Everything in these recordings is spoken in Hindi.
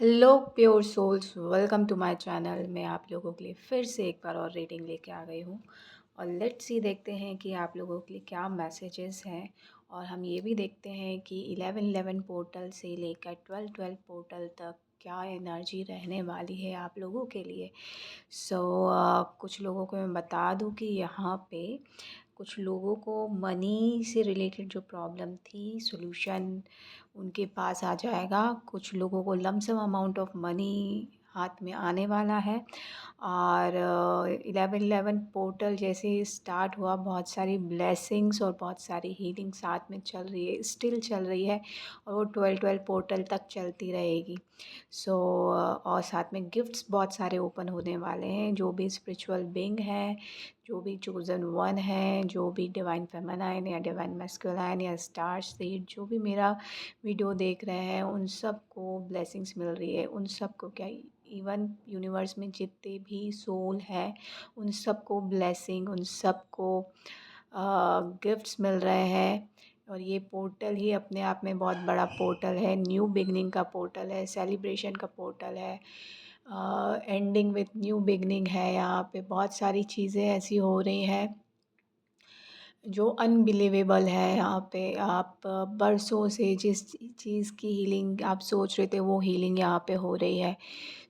Hello pure souls, welcome to my channel. मैं आप लोगों के लिए फिर से एक बार और रीडिंग लेके आ गई हूँ। और लेट्स सी, देखते हैं कि आप लोगों के लिए क्या मैसेजेस हैं। और हम ये भी देखते हैं कि 11-11 पोर्टल से लेकर 12-12 पोर्टल तक क्या एनर्जी रहने वाली है आप लोगों के लिए। कुछ लोगों को मैं बता दूँ कि यहाँ पे कुछ लोगों को मनी से रिलेटेड जो प्रॉब्लम थी, सॉल्यूशन उनके पास आ जाएगा। कुछ लोगों को लमसम अमाउंट ऑफ मनी हाथ में आने वाला है। और 11-11 पोर्टल जैसे ही स्टार्ट हुआ, बहुत सारी ब्लेसिंग्स और बहुत सारी हीलिंग साथ में चल रही है, स्टिल चल रही है। और वो 12-12 पोर्टल तक चलती रहेगी। और साथ में गिफ्ट्स बहुत सारे ओपन होने वाले हैं। जो भी स्पिरिचुअल बीइंग है, जो भी चोज़न वन है, जो भी डिवाइन फेमिनाइन या डिवाइन मैस्कुलाइन या स्टार सीड, जो भी मेरा वीडियो देख रहे हैं, उन सब को ब्लेसिंग्स मिल रही है। उन सब को क्या, इवन यूनिवर्स में जितने भी सोल हैं, उन सब को ब्लेसिंग, उन सब को गिफ्ट्स मिल रहे हैं। और ये पोर्टल ही अपने आप में बहुत बड़ा पोर्टल है। न्यू बिगनिंग का पोर्टल है, सेलिब्रेशन का पोर्टल है, एंडिंग विथ न्यू बिगनिंग है। यहाँ पे बहुत सारी चीज़ें ऐसी हो रही हैं जो अनबिलीवेबल है। यहाँ पे आप बरसों से जिस चीज़ की हीलिंग आप सोच रहे थे, वो हीलिंग यहाँ पे हो रही है।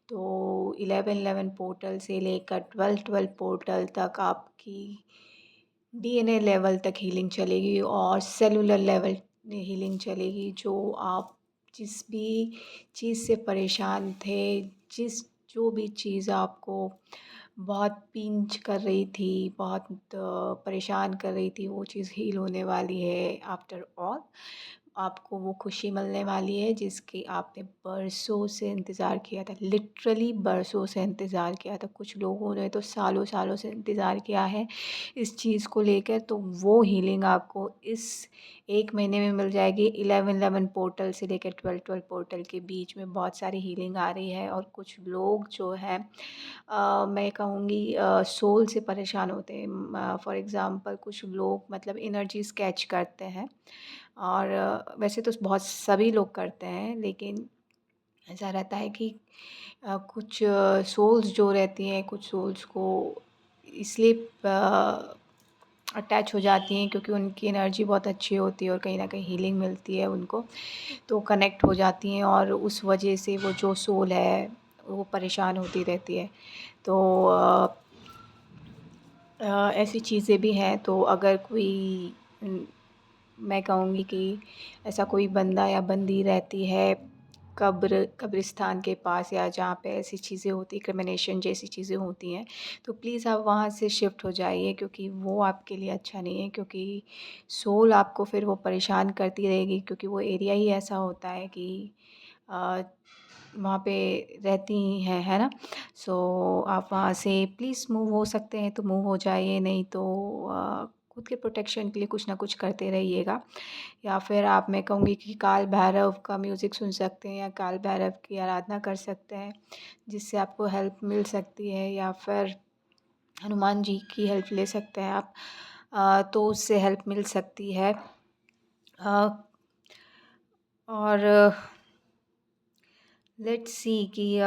तो 11-11 पोर्टल से लेकर 12-12 पोर्टल तक आपकी डीएनए लेवल तक हीलिंग चलेगी और सेलुलर लेवल में हीलिंग चलेगी। जो आप जिस भी चीज़ से परेशान थे, जो भी चीज़ आपको बहुत पिंच कर रही थी, बहुत परेशान कर रही थी, वो चीज़ हील होने वाली है। आफ्टर ऑल आपको वो खुशी मिलने वाली है जिसकी आपने बरसों से इंतज़ार किया था। लिटरली बरसों से इंतज़ार किया था। कुछ लोगों ने तो सालों सालों से इंतज़ार किया है इस चीज़ को लेकर। तो वो हीलिंग आपको इस 1 महीने में मिल जाएगी। 11-11 पोर्टल से लेकर 12-12 पोर्टल के बीच में बहुत सारी हीलिंग आ रही है। और कुछ लोग जो हैं, मैं कहूँगी सोल से परेशान होते हैं। फॉर एग्ज़ाम्पल कुछ लोग मतलब एनर्जीज़ कैच करते हैं। और वैसे तो बहुत सभी लोग करते हैं, लेकिन ऐसा रहता है कि कुछ सोल्स जो रहती हैं, कुछ सोल्स को इसलिए अटैच हो जाती हैं क्योंकि उनकी एनर्जी बहुत अच्छी होती है और कहीं न कहीं हीलिंग मिलती है उनको, तो कनेक्ट हो जाती हैं। और उस वजह से वो जो सोल है, वो परेशान होती रहती है। तो ऐसी चीज़ें भी हैं। तो अगर कोई मैं कहूँगी कि ऐसा कोई बंदा या बंदी रहती है कब्रिस्तान के पास, या जहाँ पे ऐसी चीज़ें होती, क्रिमिनेशन जैसी चीज़ें होती हैं, तो प्लीज़ आप वहाँ से शिफ्ट हो जाइए, क्योंकि वो आपके लिए अच्छा नहीं है। क्योंकि सोल आपको फिर वो परेशान करती रहेगी, क्योंकि वो एरिया ही ऐसा होता है कि अ, वहाँ पे रहती ही हैं, है ना? आप वहाँ से प्लीज़ मूव हो सकते हैं तो मूव हो जाइए, नहीं तो खुद के प्रोटेक्शन के लिए कुछ ना कुछ करते रहिएगा। या फिर आप, मैं कहूँगी कि काल भैरव का म्यूज़िक सुन सकते हैं या काल भैरव की आराधना कर सकते हैं, जिससे आपको हेल्प मिल सकती है। या फिर हनुमान जी की हेल्प ले सकते हैं आप, तो उससे हेल्प मिल सकती है। अ, और लेट्स सी कि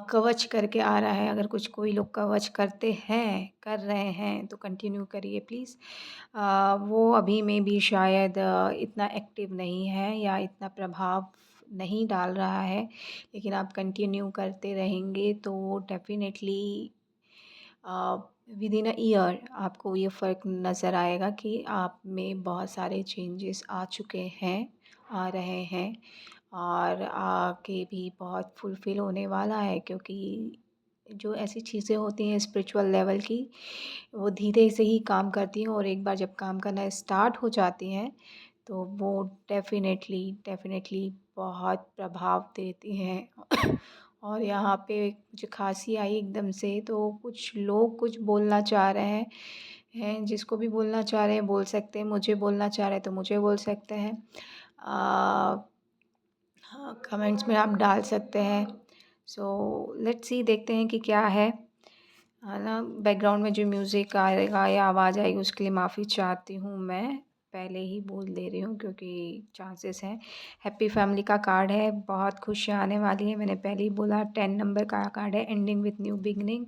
कवच करके आ रहा है। अगर कुछ कोई लोग कवच करते हैं, कर रहे हैं, तो कंटिन्यू करिए प्लीज़। वो अभी में भी शायद इतना एक्टिव नहीं है या इतना प्रभाव नहीं डाल रहा है, लेकिन आप कंटिन्यू करते रहेंगे तो डेफ़िनेटली विदिन अ ईयर आपको ये फ़र्क नज़र आएगा कि आप में बहुत सारे चेंजेस आ चुके हैं, आ रहे हैं, और आगे भी बहुत फुलफ़िल होने वाला है। क्योंकि जो ऐसी चीज़ें होती हैं स्पिरिचुअल लेवल की, वो धीरे से ही काम करती हैं, और एक बार जब काम करना स्टार्ट हो जाती हैं, तो वो डेफ़िनेटली बहुत प्रभाव देती हैं। और यहाँ पे मुझे खाँसी आई एकदम से, तो कुछ लोग कुछ बोलना चाह रहे हैं, जिसको भी बोलना चाह रहे हैं बोल सकते हैं, मुझे बोलना चाह रहे हैं तो मुझे बोल सकते हैं। हाँ, कमेंट्स में आप डाल सकते हैं। लेट्स सी, देखते हैं कि क्या है ना? बैकग्राउंड में जो म्यूज़िक आएगा या आवाज़ आएगी, उसके लिए माफ़ी चाहती हूँ मैं। पहले ही बोल दे रही हूँ क्योंकि चांसेस हैं। हैप्पी फैमिली का कार्ड है, बहुत खुशियाँ आने वाली हैं। मैंने पहले ही बोला 10 नंबर का कार्ड है, एंडिंग विथ न्यू बिगिनिंग।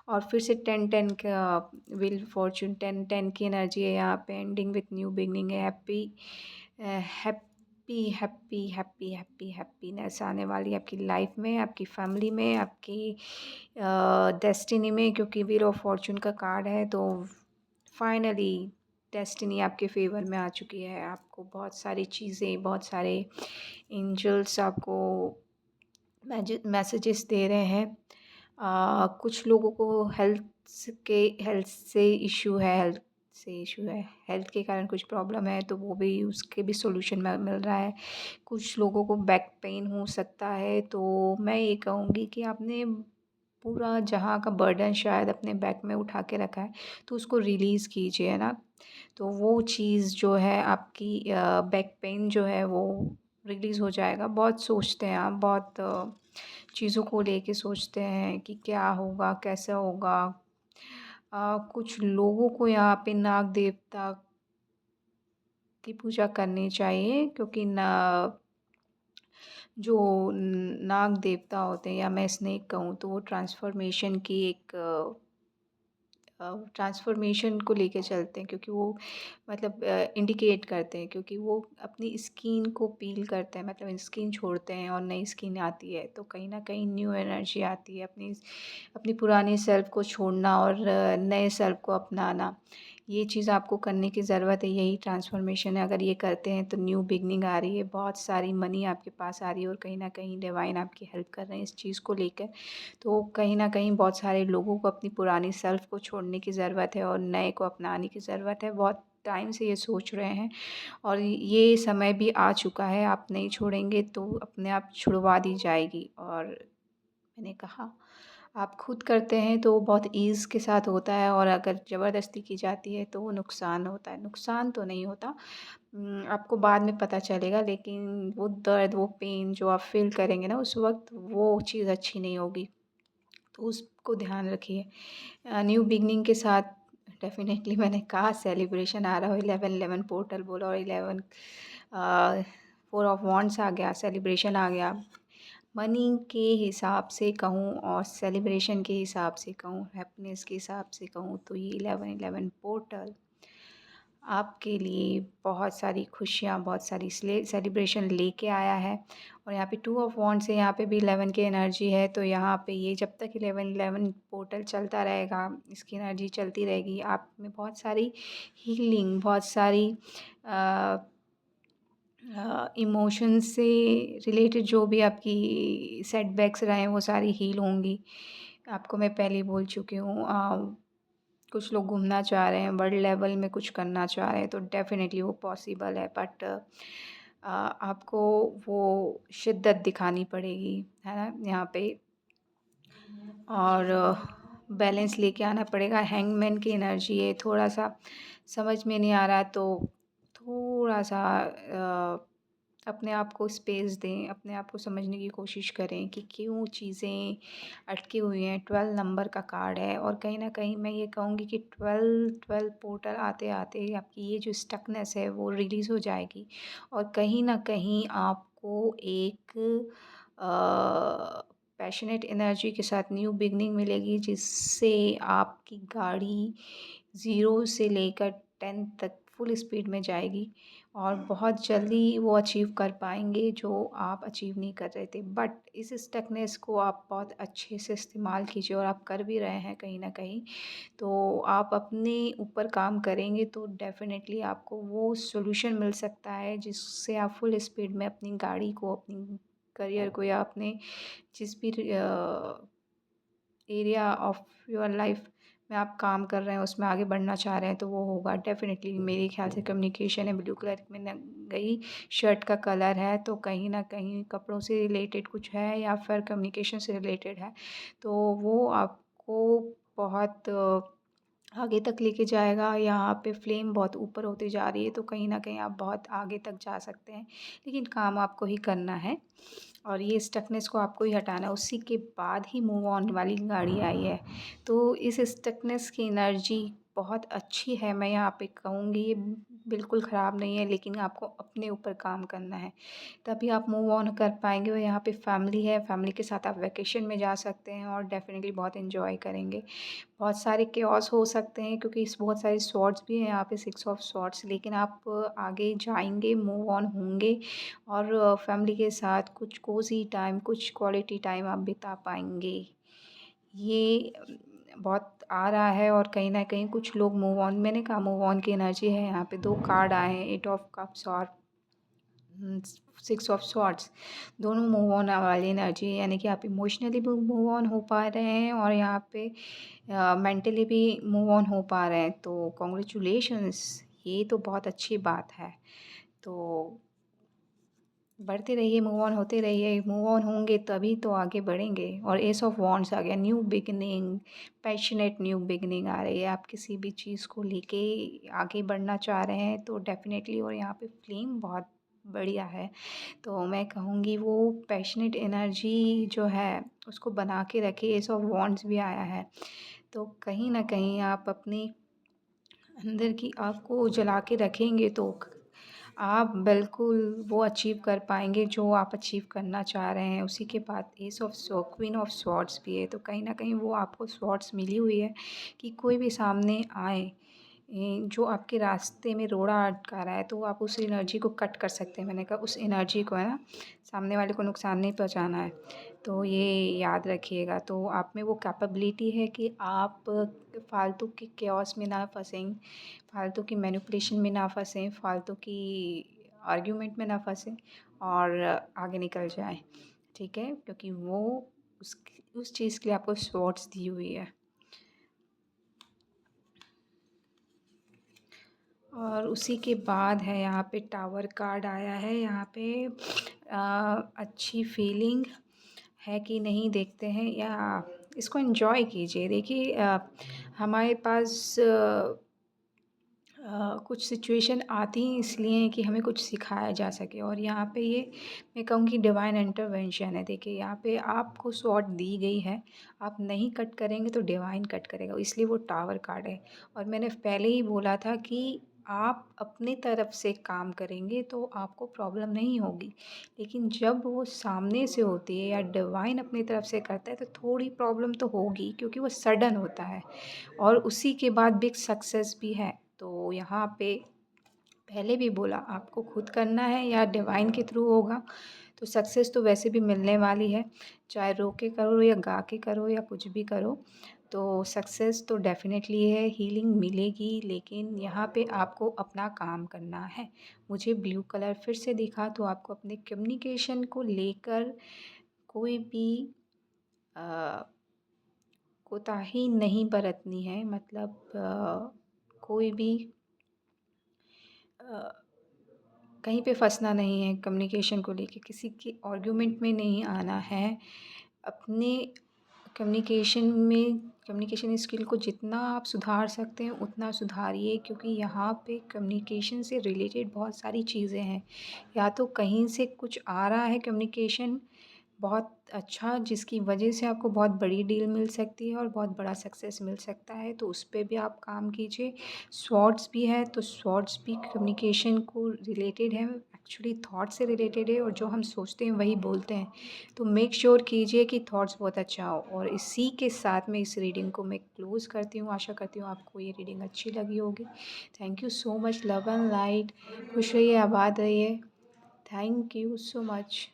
और फिर से 10-10 का व्हील फॉर्च्यून, 10-10 की एनर्जी है यहाँ पे, एंडिंग विथ न्यू बिगिनिंग है। Happy happy happy happy happiness आने वाली है आपकी लाइफ में, आपकी फैमिली में, आपकी डेस्टिनी में, क्योंकि व्हील ऑफ फॉर्च्यून का कार्ड है। तो फाइनली डेस्टिनी आपके फेवर में आ चुकी है। आपको बहुत सारी चीज़ें, बहुत सारे एंजल्स आपको मैसेजेस दे रहे हैं। कुछ लोगों को हेल्थ के कारण कुछ प्रॉब्लम है, तो वो भी उसके भी सॉल्यूशन मिल रहा है। कुछ लोगों को बैक पेन हो सकता है, तो मैं ये कहूँगी कि आपने पूरा जहाँ का बर्डन शायद अपने बैक में उठा के रखा है, तो उसको रिलीज़ कीजिए ना। तो वो चीज़ जो है आपकी बैक पेन जो है वो रिलीज़ हो जाएगा। बहुत सोचते हैं आप, बहुत चीज़ों को लेके सोचते हैं कि क्या होगा, कैसा होगा। कुछ लोगों को यहाँ पे नाग देवता की पूजा करनी चाहिए, क्योंकि ना जो नाग देवता होते हैं, या मैं स्नेक कहूँ, तो वो ट्रांसफ़ॉर्मेशन को लेके चलते हैं, क्योंकि वो मतलब इंडिकेट करते हैं, क्योंकि वो अपनी स्किन को पील करते हैं, मतलब स्किन छोड़ते हैं और नई स्किन आती है, तो कहीं न कहीं न्यू एनर्जी आती है। अपनी अपनी पुरानी सेल्फ़ को छोड़ना और नए सेल्फ़ को अपनाना, ये चीज़ आपको करने की ज़रूरत है। यही ट्रांसफ़ॉर्मेशन है। अगर ये करते हैं तो न्यू बिगिनिंग आ रही है, बहुत सारी मनी आपके पास आ रही है, और कहीं न कहीं डिवाइन आपकी हेल्प कर रहे हैं इस चीज़ को लेकर। तो कहीं न कहीं बहुत सारे लोगों को अपनी पुरानी सेल्फ़ को छोड़ने की ज़रूरत है और नए को अपनाने की ज़रूरत है। बहुत टाइम से ये सोच रहे हैं, और ये समय भी आ चुका है। आप नहीं छोड़ेंगे तो अपने आप छुड़वा दी जाएगी। और मैंने कहा, आप खुद करते हैं तो बहुत ईज़ के साथ होता है, और अगर ज़बरदस्ती की जाती है तो वो नुकसान होता है। नुकसान तो नहीं होता, आपको बाद में पता चलेगा, लेकिन वो दर्द, वो पेन जो आप फ़ील करेंगे ना उस वक़्त, वो चीज़ अच्छी नहीं होगी। तो उसको ध्यान रखिए। न्यू बिगिनिंग के साथ डेफ़िनेटली मैंने कहा सेलिब्रेशन आ रहा हो, 11-11 पोर्टल बोला, और 11 4 ऑफ वांड्स आ गया, सेलिब्रेशन आ गया। मनी के हिसाब से कहूँ और सेलिब्रेशन के हिसाब से कहूँ, हैप्पीनेस के हिसाब से कहूँ, तो ये 11-11 पोर्टल आपके लिए बहुत सारी खुशियाँ, बहुत सारी सेलिब्रेशन लेके आया है। और यहाँ पे 2 ऑफ वांड्स है, यहाँ पे भी 11 की एनर्जी है, तो यहाँ पे ये जब तक 11-11 पोर्टल चलता रहेगा, इसकी एनर्जी चलती रहेगी, आप में बहुत सारी हीलिंग, बहुत सारी अ इमोशंस से रिलेटेड जो भी आपकी सेटबैक्स रहे हैं, वो सारी हील होंगी। आपको मैं पहले ही बोल चुकी हूँ। कुछ लोग घूमना चाह रहे हैं, वर्ल्ड लेवल में कुछ करना चाह रहे हैं, तो डेफ़िनेटली वो पॉसिबल है, बट आपको वो शिद्दत दिखानी पड़ेगी, है ना? यहाँ पे, और बैलेंस लेके आना पड़ेगा। हैंगमैन की एनर्जी है, थोड़ा-सा समझ में नहीं आ रहा, तो थोड़ा-सा अपने आप को स्पेस दें, अपने आप को समझने की कोशिश करें कि क्यों चीज़ें अटकी हुई हैं। 12 नंबर का कार्ड है, और कहीं न कहीं मैं ये कहूँगी कि 12 पोर्टल आते-आते आपकी ये जो स्टकनेस है वो रिलीज़ हो जाएगी, और कहीं न कहीं आपको एक पैशनेट एनर्जी के साथ न्यू बिगिनिंग मिलेगी, जिससे आपकी गाड़ी 0 से लेकर 10 तक फुल स्पीड में जाएगी, और बहुत जल्दी वो अचीव कर पाएँगे जो आप अचीव नहीं कर रहे थे। बट इस स्टकनेस को आप बहुत अच्छे से इस्तेमाल कीजिए, और आप कर भी रहे हैं कहीं न कहीं। तो आप अपने ऊपर काम करेंगे तो डेफ़िनेटली आपको वो सॉल्यूशन मिल सकता है, जिससे आप फुल स्पीड में अपनी गाड़ी को, अपनी करियर को, या अपने जिस भी एरिया ऑफ योर लाइफ में आप काम कर रहे हैं, उसमें आगे बढ़ना चाह रहे हैं, तो वो होगा डेफ़िनेटली। मेरे ख़्याल से कम्युनिकेशन है, ब्लू कलर में न गई शर्ट का कलर है, तो कहीं न कहीं कपड़ों से रिलेटेड कुछ है, या फिर कम्युनिकेशन से रिलेटेड है। तो वो आपको बहुत आगे तक लेके जाएगा। यहाँ पे फ्लेम बहुत ऊपर होती जा रही है, तो कहीं न कहीं आप बहुत आगे तक जा सकते हैं। लेकिन काम आपको ही करना है, और ये स्टकनेस को आपको ही हटाना है। उसी के बाद ही मूव ऑन वाली गाड़ी आई है। तो इस स्टकनेस की एनर्जी बहुत अच्छी है, मैं यहाँ पे कहूँगी। बिल्कुल ख़राब नहीं है, लेकिन आपको अपने ऊपर काम करना है, तभी आप मूव ऑन कर पाएँगे। और यहाँ पे फैमिली है, फैमिली के साथ आप वैकेशन में जा सकते हैं और डेफ़िनेटली बहुत एन्जॉय करेंगे। बहुत सारे केओस हो सकते हैं क्योंकि इस बहुत सारे स्वॉर्ड्स भी हैं यहाँ पे, 6 ऑफ स्वॉर्ड्स, लेकिन आप आगे जाएँगे, मूव ऑन होंगे और फैमिली के साथ कुछ कोज़ी टाइम, कुछ क्वालिटी टाइम आप बिता पाएँगे। ये बहुत आ रहा है और कहीं न कहीं कुछ लोग मूव ऑन, मैंने कहा मूव ऑन की एनर्जी है यहाँ पे। 2 कार्ड आए हैं, 8 ऑफ कप्स और 6 ऑफ स्वॉर्ड्स, दोनों मूव ऑन वाली एनर्जी है, यानी कि आप इमोशनली भी मूव ऑन हो पा रहे हैं और यहाँ पे मेंटली भी मूव ऑन हो पा रहे हैं। तो कांग्रेचुलेशंस, ये तो बहुत अच्छी बात है। तो बढ़ते रहिए, मूव ऑन होते रहिए, मूव ऑन होंगे तभी तो आगे बढ़ेंगे। और एस ऑफ वॉन्ड्स आ गया, new beginning, passionate new beginning आ रही है। आप किसी भी चीज़ को लेके आगे बढ़ना चाह रहे हैं तो डेफ़िनेटली, और यहाँ पे फ्लेम बहुत बढ़िया है, तो मैं कहूँगी वो पैशनेट एनर्जी जो है उसको बना के रखिए। एस ऑफ वॉन्ड्स भी आया है, तो कहीं न कहीं आप अपनी अंदर की आग को जला के रखेंगे तो आप बिल्कुल वो अचीव कर पाएँगे जो आप अचीव करना चाह रहे हैं। उसी के बाद S of queen of swords भी है, तो कहीं न कहीं वो आपको स्वॉर्ड्स मिली हुई है कि कोई भी सामने आए जो आपके रास्ते में रोड़ा अटका रहा है, तो आप उस एनर्जी को कट कर सकते हैं। मैंने कहा उस एनर्जी को, है ना, सामने वाले को नुकसान नहीं पहुँचाना है। तो ये याद रखिएगा। तो आप में वो कैपेबिलिटी है कि आप फालतू के केओस में ना फँसें, फालतू की मैनिपुलेशन में ना फँसें, फालतू की आर्ग्यूमेंट में ना फँसें और आगे निकल जाएँ, ठीक है? क्योंकि वो उस चीज़ के लिए आपको स्वॉर्ड्स दी हुई है। और उसी के बाद है यहाँ पे टावर कार्ड आया है। यहाँ पे अच्छी फीलिंग है कि नहीं देखते हैं, या इसको एन्जॉय कीजिए। देखिए हमारे पास कुछ सिचुएशन आती हैं इसलिए हैं कि हमें कुछ सिखाया जा सके, और यहाँ पे ये मैं कहूँगी डिवाइन इंटरवेंशन है। देखिए यहाँ पे आपको स्वॉर्ड दी गई है, आप नहीं कट करेंगे तो डिवाइन कट करेगा, इसलिए वो टावर कार्ड है। और मैंने पहले ही बोला था कि आप अपनी तरफ से काम करेंगे तो आपको प्रॉब्लम नहीं होगी, लेकिन जब वो सामने से होती है या डिवाइन अपनी तरफ से करता है तो थोड़ी प्रॉब्लम तो होगी, क्योंकि वो सडन होता है और उसी के बाद बिग सक्सेस भी है। तो यहाँ पे पहले भी बोला, आपको खुद करना है या डिवाइन के थ्रू होगा, तो सक्सेस तो वैसे भी मिलने वाली है, चाहे रो के करो या गा के करो या कुछ भी करो, तो सक्सेस तो डेफ़िनेटली है, हीलिंग मिलेगी, लेकिन यहाँ पे आपको अपना काम करना है। मुझे ब्लू कलर फिर से दिखा, तो आपको अपने कम्युनिकेशन को लेकर कोई भी अ, कोताही नहीं बरतनी है, मतलब कोई भी अ, कहीं पे फँसना नहीं है, कम्युनिकेशन को लेके किसी की आर्ग्यूमेंट में नहीं आना है। अपने कम्युनिकेशन स्किल को जितना आप सुधार सकते हैं उतना सुधारिए, क्योंकि यहाँ पे कम्युनिकेशन से रिलेटेड बहुत सारी चीज़ें हैं। या तो कहीं से कुछ आ रहा है कम्युनिकेशन बहुत अच्छा, जिसकी वजह से आपको बहुत बड़ी डील मिल सकती है और बहुत बड़ा सक्सेस मिल सकता है, तो उस पे भी आप काम कीजिए। स्वॉर्ड्स भी है, तो स्वॉर्ड्स भी कम्युनिकेशन को रिलेटेड है, एक्चुअली थॉट से रिलेटेड है, और जो हम सोचते हैं वही बोलते हैं। तो मेक श्योर कीजिए कि थॉट्स बहुत अच्छा हो। और इसी के साथ में इस रीडिंग को मैं क्लोज़ करती हूँ। आशा करती हूँ आपको ये रीडिंग अच्छी लगी होगी। Thank you so much, love and light. खुश रहिए, आबाद रहिए। Thank you so much.